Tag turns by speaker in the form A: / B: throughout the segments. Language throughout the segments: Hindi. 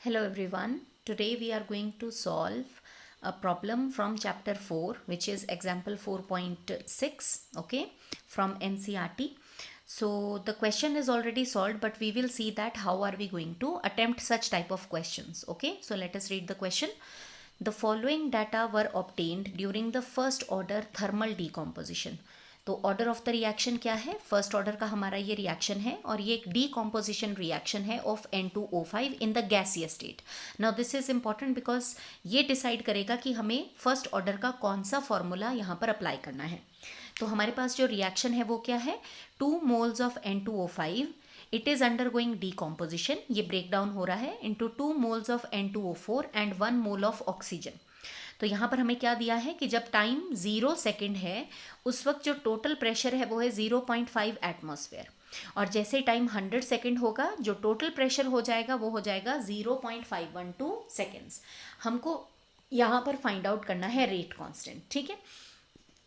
A: Hello everyone. Today we are going to solve a problem from chapter 4, which is example 4.6, okay, from NCERT. So the question is already solved, but we will see that how are we going to attempt such type of questions, okay. So let us read the question. The following data were obtained during the first order thermal decomposition. तो ऑर्डर ऑफ द रिएक्शन क्या है? फर्स्ट ऑर्डर का हमारा ये रिएक्शन है और ये एक डीकॉम्पोजिशन रिएक्शन है of N2O5 in the gaseous state. Now this is important because ये डिसाइड करेगा कि हमें फर्स्ट ऑर्डर का कौन सा फॉर्मूला यहाँ पर अप्लाई करना है. तो हमारे पास जो रिएक्शन है वो क्या है? 2 moles of N2O5, it is undergoing decomposition, ये ब्रेक डाउन हो रहा है into 2 moles of N2O4 and 1 mole of oxygen. तो यहाँ पर हमें क्या दिया है कि जब टाइम 0 सेकेंड है उस वक्त जो टोटल प्रेशर है वो है 0.5 एटमॉस्फेयर, और जैसे टाइम 100 सेकेंड होगा जो टोटल प्रेशर हो जाएगा वो हो जाएगा 0.512 सेकेंड्स. हमको यहाँ पर फाइंड आउट करना है रेट कांस्टेंट. ठीक है,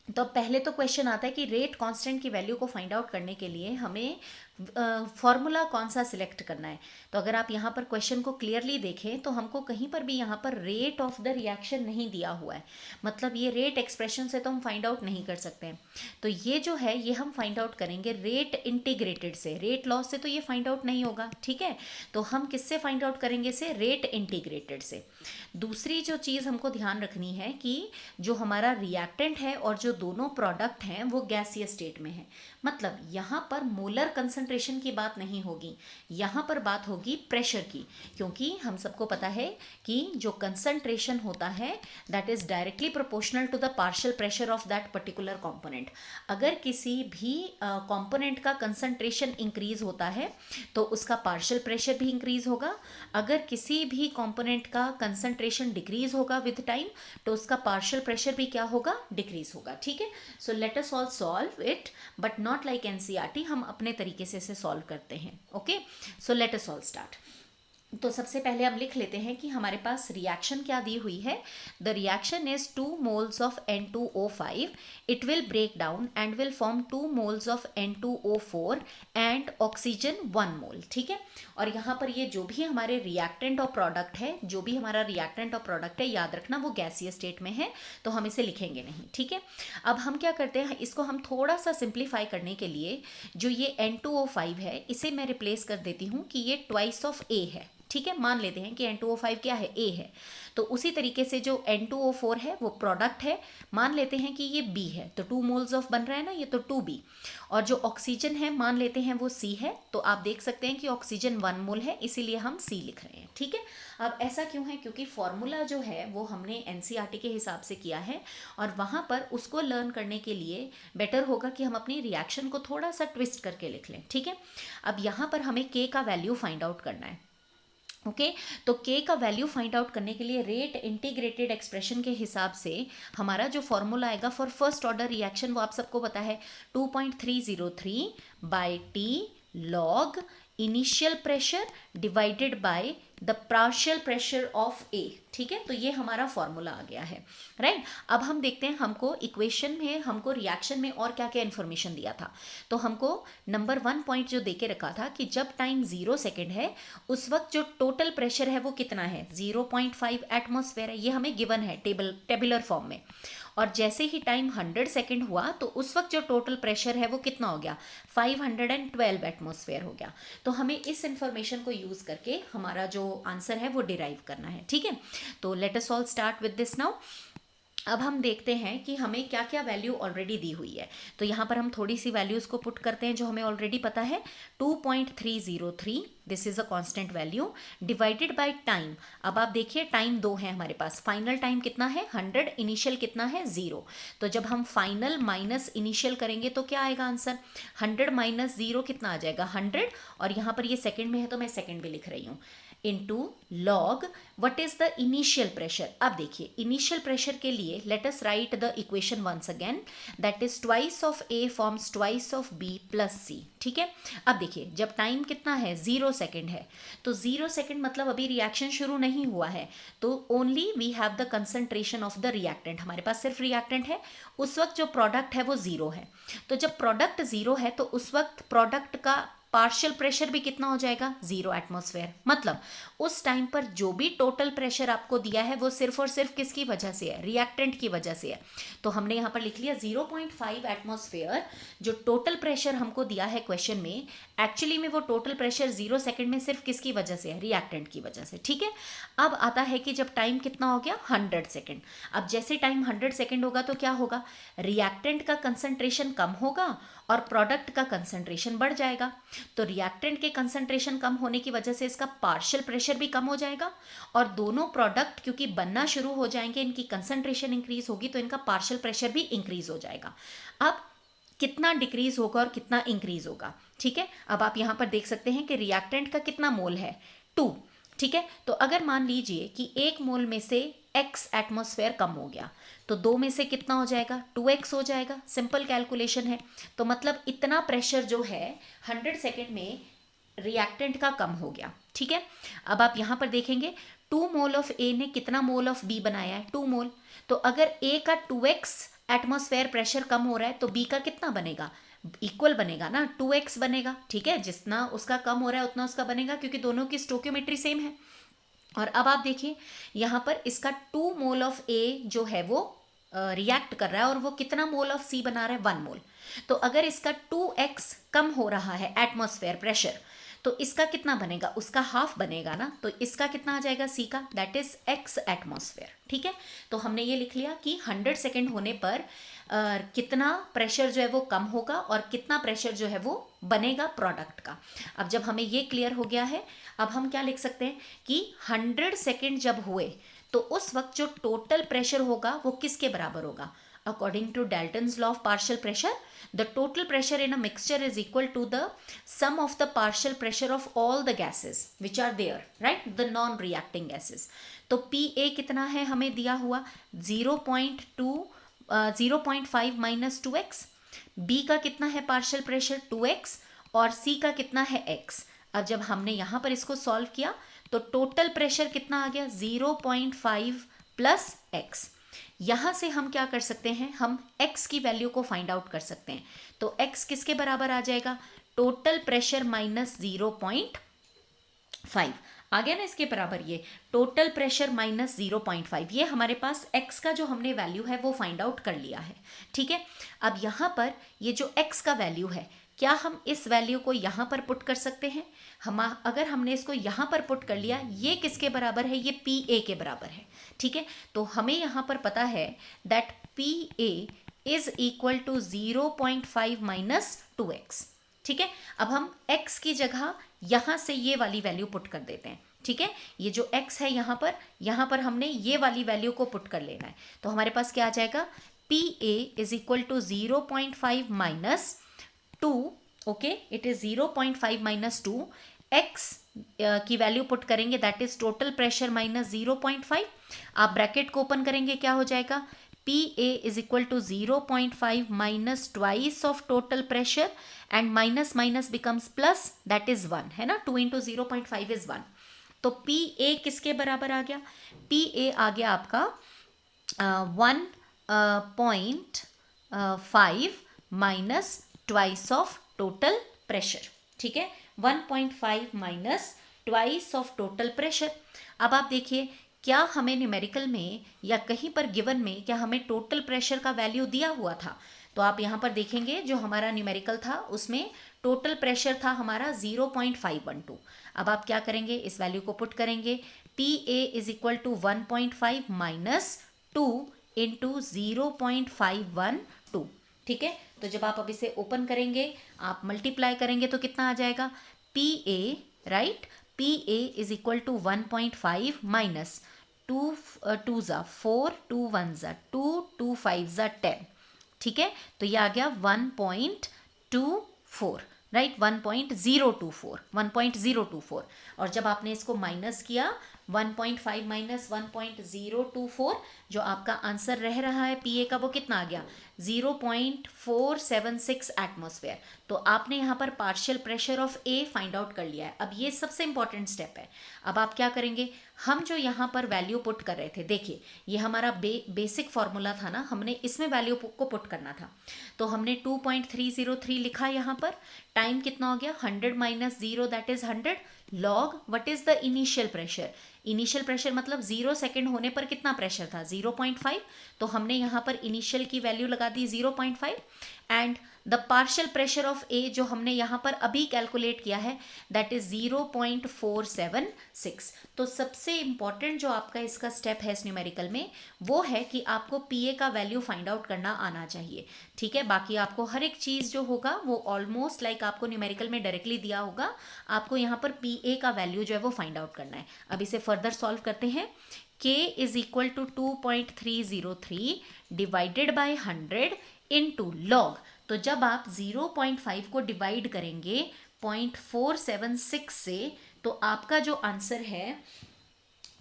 A: तो अब पहले तो क्वेश्चन आता है कि रेट कांस्टेंट की वैल्यू को फाइंड आउट करने के लिए हमें फॉर्मूला कौन सा सिलेक्ट करना है. तो अगर आप यहाँ पर क्वेश्चन को क्लियरली देखें तो हमको कहीं पर भी यहाँ पर रेट ऑफ द रिएक्शन नहीं दिया हुआ है, मतलब ये रेट एक्सप्रेशन से तो हम फाइंड आउट नहीं कर सकते हैं. तो ये जो है ये हम फाइंड आउट करेंगे रेट इंटीग्रेटेड से, रेट लॉस से तो ये फाइंड आउट नहीं होगा. ठीक है, तो हम किससे फाइंड आउट करेंगे? से रेट इंटीग्रेटेड से. दूसरी जो चीज़ हमको ध्यान रखनी है कि जो हमारा रिएक्टेंट है और जो दोनों प्रोडक्ट हैं वो गैसीय स्टेट में है, मतलब यहाँ पर मोलर कंसंट्रेशन की बात नहीं होगी, यहाँ पर बात होगी प्रेशर की. क्योंकि हम सबको पता है कि जो कंसंट्रेशन होता है that is directly proportional to the partial pressure of that particular component. अगर किसी भी कंपोनेंट का कंसंट्रेशन इंक्रीज होता है तो उसका पार्शियल प्रेशर भी इंक्रीज होगा. अगर किसी भी कंपोनेंट का कंसंट्रेशन डिक्रीज होगा विद टाइम तो उसका पार्शियल प्रेशर भी क्या होगा? डिक्रीज होगा. ठीक है, so let us all solve it, but not like NCERT, हम अपने तरीके से इसे सॉल्व करते हैं. Okay, so let us all start. तो सबसे पहले हम लिख लेते हैं कि हमारे पास रिएक्शन क्या दी हुई है. The reaction is 2 moles of N2O5, it will break down and will form 2 moles of N2O4 and oxygen 1 mole. ठीक है, और यहाँ पर ये जो भी हमारे रिएक्टेंट और प्रोडक्ट है, जो भी हमारा रिएक्टेंट और प्रोडक्ट है, याद रखना वो गैसीय स्टेट में है तो हम इसे लिखेंगे नहीं. ठीक है, अब हम क्या करते हैं, इसको हम थोड़ा सा सिंप्लीफाई करने के लिए जो ये N2O5 है इसे मैं रिप्लेस कर देती हूँ कि ये ट्वाइस ऑफ A है. ठीक है, मान लेते हैं कि N2O5 क्या है? A है. तो उसी तरीके से जो N2O4 है वो प्रोडक्ट है, मान लेते हैं कि ये B है, तो 2 मोल्स ऑफ बन रहा है ना, ये तो 2B. और जो ऑक्सीजन है मान लेते हैं वो C है, तो आप देख सकते हैं कि ऑक्सीजन 1 मोल है, इसीलिए हम C लिख रहे हैं. ठीक है, अब ऐसा क्यों है? क्योंकि फॉर्मूला जो है वो हमने एनसीईआरटी के हिसाब से किया है और वहाँ पर उसको लर्न करने के लिए बेटर होगा कि हम अपनी रिएक्शन को थोड़ा सा ट्विस्ट करके लिख लें. ठीक है, अब यहाँ पर हमें K का वैल्यू फाइंड आउट करना है. ओके, तो K का वैल्यू फाइंड आउट करने के लिए रेट इंटीग्रेटेड एक्सप्रेशन के हिसाब से हमारा जो फॉर्मूला आएगा फॉर फर्स्ट ऑर्डर रिएक्शन वो आप सबको पता है, 2.303 by T log initial pressure divided by the partial pressure of A. ठीक है, तो ये हमारा फॉर्मूला आ गया है. राइट, अब हम देखते हैं हमको इक्वेशन में, हमको रिएक्शन में और क्या क्या इन्फॉर्मेशन दिया था. तो हमको नंबर 1 पॉइंट जो देके रखा था कि जब टाइम 0 सेकेंड है उस वक्त जो टोटल प्रेशर है वो कितना है? 0.5 एटमॉस्फेयर है, ये हमें गिवन है टेबुलर फॉर्म में. और जैसे ही टाइम 100 सेकेंड हुआ तो उस वक्त जो टोटल प्रेशर है वो कितना हो गया? 512 एटमॉस्फेयर हो गया. तो हमें इस इंफॉर्मेशन को यूज करके हमारा जो आंसर है वो डिराइव करना है. ठीक है, तो let us all start with this now. अब हम देखते हैं कि हमें क्या क्या वैल्यू ऑलरेडी दी हुई है. तो यहाँ पर हम थोड़ी सी वैल्यूज़ को पुट करते हैं जो हमें ऑलरेडी पता है. 2.303, this is a constant value, divided by time. अब आप देखिए टाइम 2 है हमारे पास, फाइनल टाइम कितना है? 100, इनिशियल कितना है? 0. तो जब हम फाइनल माइनस इनिशियल करेंगे तो क्या आएगा आंसर? 100 माइनस 0 कितना आ जाएगा? 100. और यहाँ पर ये सेकेंड में है तो मैं सेकेंड भी लिख रही हूँ, into log what is the initial pressure. अब देखिए इनिशियल प्रेशर के लिए let us write the equation once again, that is twice of A forms twice of B plus C. ठीक है, अब देखिए जब टाइम कितना है? 0 सेकेंड है, तो 0 सेकेंड मतलब अभी रिएक्शन शुरू नहीं हुआ है, तो only we have the concentration of the reactant, हमारे पास सिर्फ रिएक्टेंट है. उस वक्त जो प्रोडक्ट है वो 0 है, तो जब प्रोडक्ट 0 है तो उस वक्त प्रोडक्ट का पार्शियल प्रेशर भी कितना हो जाएगा, 0 एटमॉस्फेयर। मतलब उस टाइम पर जो भी टोटल प्रेशर आपको दिया है वो सिर्फ और सिर्फ किसकी वजह से है, रिएक्टेंट की वजह से है। तो हमने यहाँ पर लिख लिया 0.5 एटमॉस्फेयर जो टोटल प्रेशर हमको दिया है क्वेश्चन में, एक्चुअली में वो टोटल प्रेशर 0 सेकेंड में सिर्फ किसकी वजह से है, रिएक्टेंट की वजह से। ठीक है, अब आता है कि जब टाइम कितना हो गया, 100 सेकेंड। अब जैसे टाइम 100 सेकेंड होगा तो क्या होगा, रिएक्टेंट का कंसंट्रेशन कम होगा और प्रोडक्ट का कंसंट्रेशन बढ़ जाएगा। तो रिएक्टेंट के कंसंट्रेशन कम होने की वजह से इसका पार्शियल प्रेशर भी कम हो जाएगा और दोनों प्रोडक्ट क्योंकि बनना शुरू हो जाएंगे, इनकी कंसंट्रेशन इंक्रीज होगी तो इनका पार्शियल प्रेशर भी इंक्रीज हो जाएगा। अब कितना डिक्रीज होगा और कितना इंक्रीज होगा, ठीक है। अब आप यहां पर देख सकते हैं कि रिएक्टेंट का कितना मोल है, 2। ठीक है, तो अगर मान लीजिए कि 1 मोल में से x एटमॉस्फेयर कम हो गया तो 2 में से कितना हो जाएगा, 2x हो जाएगा। सिंपल कैलकुलेशन है। तो मतलब इतना प्रेशर जो है 100 सेकेंड में रिएक्टेंट का कम हो गया। ठीक है, अब आप यहां पर देखेंगे 2 मोल ऑफ ए ने कितना मोल ऑफ बी बनाया है, 2 मोल। तो अगर ए का 2x एटमॉस्फेयर प्रेशर कम हो रहा है तो बी का कितना बनेगा, इक्वल बनेगा ना, 2x बनेगा। ठीक है, जितना उसका कम हो रहा है उतना उसका बनेगा क्योंकि दोनों की स्टोक्योमेट्री सेम है। और अब आप देखिए यहां पर इसका 2 मोल ऑफ ए जो है वो रिएक्ट कर रहा है और वो कितना मोल ऑफ सी बना रहा है, 1 मोल। तो अगर इसका 2x कम हो रहा है एटमॉस्फेयर प्रेशर तो इसका कितना बनेगा, उसका हाफ बनेगा ना। तो इसका कितना आ जाएगा, सी का, दैट इज x एटमॉस्फेयर। ठीक है, तो हमने ये लिख लिया कि 100 सेकेंड होने पर कितना प्रेशर जो है वो कम होगा और कितना प्रेशर जो है वो बनेगा प्रोडक्ट का। अब जब हमें ये क्लियर हो गया है, अब हम क्या लिख सकते हैं कि 100 सेकेंड जब हुए तो उस वक्त जो टोटल प्रेशर होगा वो किसके बराबर होगा, according to Dalton's law of partial pressure, the total pressure in a mixture is equal to the sum of the partial pressure of all the gases which are there, right, the non reacting gases। तो PA कितना है हमें दिया हुआ, 0.5 माइनस 2x। B का कितना है पार्शियल प्रेशर, 2x, और C का कितना है x। अब जब हमने यहां पर इसको सॉल्व किया तो टोटल प्रेशर कितना आ गया, 0.5 प्लस x। यहां से हम क्या कर सकते हैं, हम x की वैल्यू को फाइंड आउट कर सकते हैं। तो x किसके बराबर आ जाएगा, टोटल प्रेशर माइनस 0.5 आ गया ना इसके बराबर। ये टोटल प्रेशर माइनस 0.5, ये हमारे पास x का जो हमने वैल्यू है वो फाइंड आउट कर लिया है। ठीक है, अब यहां पर ये जो x का वैल्यू है, क्या हम इस वैल्यू को यहां पर पुट कर सकते हैं। हम अगर हमने इसको यहां पर पुट कर लिया, ये किसके बराबर है, ये PA के बराबर है। ठीक है, तो हमें यहां पर पता है that PA is equal to 0.5 minus 2x। ठीक है, अब हम x की जगह यहां से ये वाली वैल्यू पुट कर देते हैं। ठीक है, ये जो x है यहां पर हमने ये वाली वैल्यू को पुट कर लेना है। तो हमारे पास क्या आ जाएगा, PA is equal to 0.5 minus 2, okay, it is 0.5 minus 2, x की वैल्यू पुट करेंगे that is total pressure minus 0.5। आप ब्रैकेट को ओपन करेंगे, क्या हो जाएगा, PA is equal to 0.5 minus twice of total pressure and minus minus becomes plus, that is 1, है ना, 2 इंटू 0.5 इज 1। तो PA किसके बराबर आ गया, PA आ गया आपका 1.5 minus twice of total pressure. ठीक है, 1.5 minus twice of total pressure. अब आप देखिए क्या हमें न्यूमेरिकल में या कहीं पर गिवन में क्या हमें टोटल प्रेशर का वैल्यू दिया हुआ था। तो आप यहाँ पर देखेंगे जो हमारा न्यूमेरिकल था उसमें टोटल प्रेशर था हमारा 0.512। अब आप क्या करेंगे, इस वैल्यू को पुट करेंगे, PA is equal to 1.5 minus 2 into 0.512। ठीक है, तो जब आप अब इसे ओपन करेंगे, आप मल्टीप्लाई करेंगे तो कितना आ जाएगा, PA, right, PA is equal to 1.5 minus 2 ज़ा 4, 2 1 ज़ा 2, 2 5 ज़ा 10। ठीक है, तो ये आ गया 1.24, राइट, 1.024। और जब आपने इसको माइनस किया 1.5 माइनस 1.024, जो आपका आंसर रह रहा है PA का वो कितना आ गया, 0.476 एटमॉस्फेयर। तो आपने यहाँ पर partial pressure of A find out कर लिया है। अब ये सबसे इंपॉर्टेंट स्टेप है। अब आप क्या करेंगे, हम जो यहाँ पर वैल्यू पुट कर रहे थे, देखिए ये हमारा बेसिक फॉर्मूला था ना, हमने इसमें वैल्यू को पुट करना था। तो हमने 2.303 लिखा यहाँ पर। टाइम कितना हो गया, 100 minus 0 that is 100 log what is the initial pressure. Initial pressure मतलब 0 सेकेंड होने पर कितना प्रेशर था, 0.5। तो हमने यहाँ पर इनिशियल की वैल्यू लगा दी 0.5 and the partial pressure of A जो हमने यहाँ पर अभी कैलकुलेट किया है दैट इज 0.476। तो सबसे इंपॉर्टेंट जो आपका इसका स्टेप है इस न्यूमेरिकल में वो है कि आपको पीए का वैल्यू फाइंड आउट करना आना चाहिए। ठीक है, बाकी आपको हर एक चीज़ जो होगा वो ऑलमोस्ट लाइक आपको न्यूमेरिकल में डायरेक्टली दिया होगा, आपको यहाँ पर पीए का वैल्यू जो है वो फाइंड आउट करना है। अब इसे फर्दर सॉल्व करते हैं। k is equal to 2.303 divided by 100 into log. तो जब आप 0.5 को डिवाइड करेंगे 0.476 से तो आपका जो आंसर है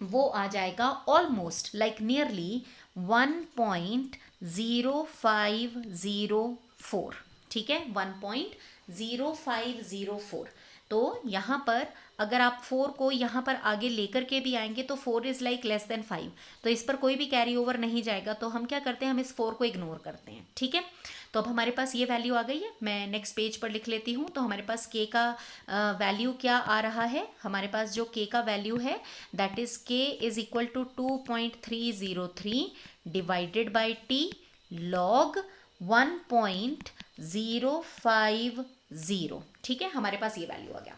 A: वो आ जाएगा ऑलमोस्ट लाइक नियरली 1.0504। ठीक है, 1.0504। तो यहाँ पर अगर आप 4 को यहाँ पर आगे लेकर के भी आएंगे तो 4 इज़ लाइक लेस देन 5, तो इस पर कोई भी कैरी ओवर नहीं जाएगा। तो हम क्या करते हैं, हम इस 4 को इग्नोर करते हैं। ठीक है, तो अब हमारे पास ये वैल्यू आ गई है। मैं नेक्स्ट पेज पर लिख लेती हूँ। तो हमारे पास k का वैल्यू क्या आ रहा है, हमारे पास जो k का वैल्यू है that is k is equal to 2.303 divided by t log 1.050। ठीक है, हमारे पास ये वैल्यू आ गया।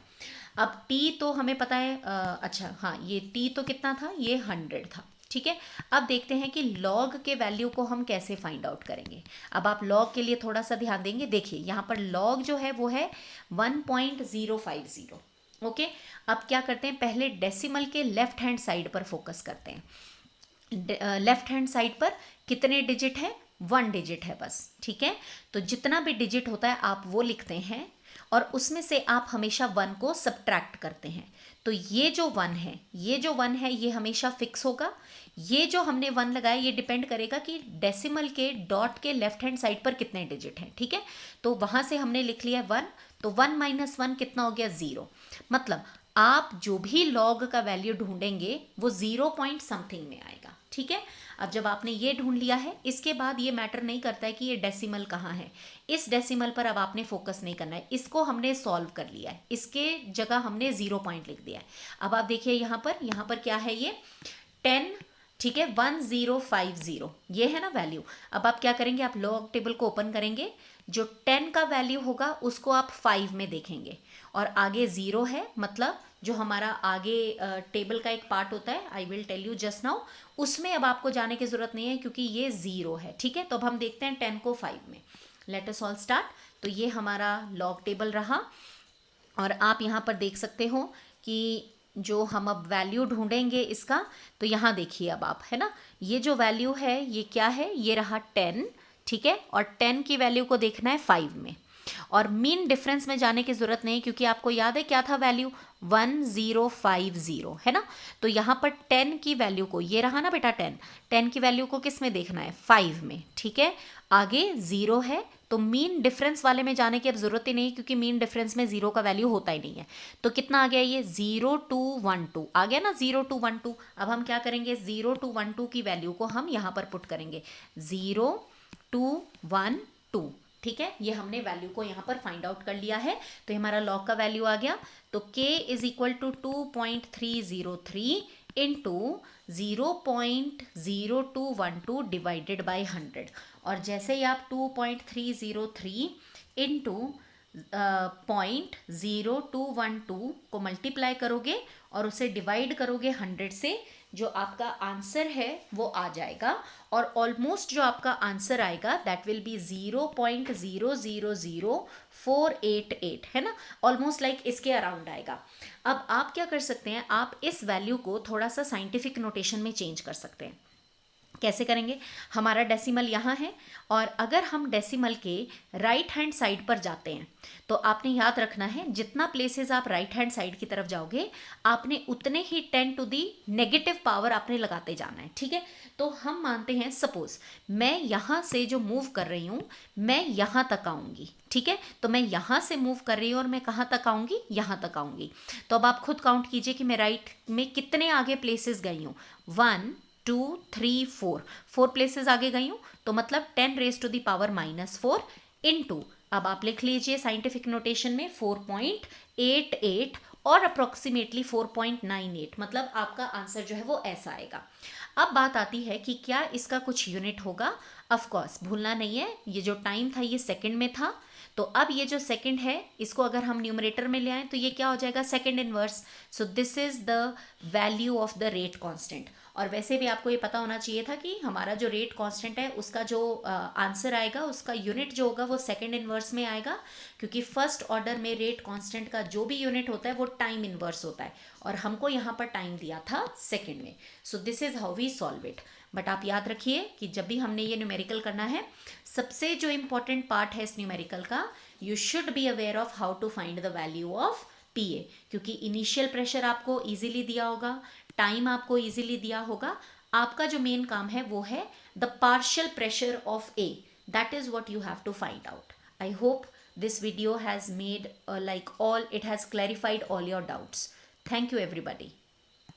A: अब t तो हमें पता है, अच्छा हाँ, ये t तो कितना था, ये 100 था। ठीक है, अब देखते हैं कि log के वैल्यू को हम कैसे फाइंड आउट करेंगे। अब आप log के लिए थोड़ा सा ध्यान देंगे। देखिए यहाँ पर log जो है वो है 1.050। ओके, अब क्या करते हैं, पहले डेसिमल के लेफ्ट हैंड साइड पर फोकस करते हैं। लेफ्ट हैंड साइड पर कितने डिजिट है, 1 डिजिट है बस। ठीक है, तो जितना भी डिजिट होता है आप वो लिखते हैं और उसमें से आप हमेशा 1 को सब्ट्रैक्ट करते हैं। तो ये जो 1 है, ये जो 1 है ये हमेशा फिक्स होगा। ये जो हमने 1 लगाया ये डिपेंड करेगा कि डेसिमल के डॉट के लेफ्ट हैंड साइड पर कितने डिजिट हैं। ठीक है, तो वहाँ से हमने लिख लिया 1, तो 1 माइनस 1 कितना हो गया, 0। मतलब आप जो भी लॉग का वैल्यू ढूंढेंगे वो 0 पॉइंट समथिंग में आएगा। ठीक है, अब जब आपने ये ढूंढ लिया है, इसके बाद ये मैटर नहीं करता है कि ये डेसिमल कहाँ है, इस डेसिमल पर अब आपने फोकस नहीं करना है। इसको हमने सॉल्व कर लिया है, इसके जगह हमने 0 पॉइंट लिख दिया है। अब आप देखिए यहाँ पर क्या है, ये 10। ठीक है, 1050 ये है ना वैल्यू। अब आप क्या करेंगे, आप लॉग टेबल को ओपन करेंगे, जो 10 का वैल्यू होगा उसको आप 5 में देखेंगे और आगे 0 है, मतलब जो हमारा आगे टेबल का एक पार्ट होता है, I will tell you just now, उसमें अब आपको जाने की जरूरत नहीं है क्योंकि ये 0 है। ठीक है, तो अब हम देखते हैं 10 को 5 में। Let us all start. तो ये हमारा लॉग टेबल रहा और आप यहाँ पर देख सकते हो कि जो हम अब वैल्यू ढूंढेंगे इसका, तो यहाँ देखिए अब आप, है ना, ये जो वैल्यू है ये क्या है, ये रहा 10। ठीक है, और 10 की वैल्यू को देखना है 5 में और मीन डिफरेंस में जाने की जरूरत नहीं क्योंकि आपको याद है क्या था वैल्यू, 1050 है ना। तो यहाँ पर 10 की वैल्यू को, ये रहा ना बेटा 10 की वैल्यू को किस में देखना है, 5 में। ठीक है, आगे 0 है तो मीन डिफरेंस वाले में जाने की अब जरूरत ही नहीं क्योंकि मीन डिफरेंस में 0 का वैल्यू होता ही नहीं है। तो कितना आ गया, ये 0212 आ गया ना, 0212। अब हम क्या करेंगे, 0212 की वैल्यू को हम यहाँ पर पुट करेंगे 0212। ठीक है, ये हमने वैल्यू को यहाँ पर फाइंड आउट कर लिया है। तो हमारा लॉग का वैल्यू आ गया। तो k is equal to 2.303 into 0.0212 divided by 100। और जैसे ही आप 2.303 इंटू 0.0212 को मल्टीप्लाई करोगे और उसे डिवाइड करोगे 100 से, जो आपका आंसर है वो आ जाएगा। और ऑलमोस्ट जो आपका आंसर आएगा दैट विल बी 0.000488, है ना, ऑलमोस्ट लाइक इसके अराउंड आएगा। अब आप क्या कर सकते हैं, आप इस वैल्यू को थोड़ा सा साइंटिफिक नोटेशन में चेंज कर सकते हैं। कैसे करेंगे? हमारा डेसिमल यहाँ है और अगर हम डेसिमल के राइट हैंड साइड पर जाते हैं तो आपने याद रखना है जितना प्लेसेस आप राइट हैंड साइड की तरफ जाओगे आपने उतने ही 10 टू दी नेगेटिव पावर आपने लगाते जाना है, ठीक है। तो हम मानते हैं सपोज मैं यहाँ से जो मूव कर रही हूँ मैं यहाँ तक आऊँगी, ठीक है। तो मैं यहाँ से मूव कर रही हूँ और मैं कहाँ तक आऊँगी? यहाँ तक आऊँगी। तो अब आप खुद काउंट कीजिए कि मैं राइट में कितने आगे प्लेसेस गई हूँ। 1 2 3 4 4 प्लेसेस आगे गई हूँ, तो मतलब 10 raise to the power -4 into, अब आप लिख लीजिए साइंटिफिक नोटेशन में 4.88 और अप्रोक्सीमेटली 4.98, मतलब आपका आंसर जो है वो ऐसा आएगा। अब बात आती है कि क्या इसका कुछ यूनिट होगा? ऑफ कोर्स भूलना नहीं है ये जो टाइम था ये सेकंड में था, तो अब ये जो सेकंड है इसको अगर हम न्यूमरेटर में ले आए तो ये क्या हो जाएगा? Second inverse. So this is the value of the rate constant. और वैसे भी आपको ये पता होना चाहिए था कि हमारा जो रेट कांस्टेंट है उसका जो आंसर आएगा उसका यूनिट जो होगा वो सेकंड इनवर्स में आएगा, क्योंकि फर्स्ट ऑर्डर में रेट कांस्टेंट का जो भी यूनिट होता है वो टाइम इनवर्स होता है और हमको यहाँ पर टाइम दिया था सेकंड में। So this is how we solve it. But आप याद रखिए कि जब भी हमने ये न्यूमेरिकल करना है सबसे जो इम्पोर्टेंट पार्ट है इस न्यूमेरिकल का, you should be aware of how to find the value of P A, क्योंकि इनिशियल प्रेशर आपको इजीली दिया होगा, टाइम आपको इजीली दिया होगा, आपका जो मेन काम है वो है the partial pressure of A, that is what you have to find out. I hope this video has made like all it has clarified all your doubts. Thank you everybody.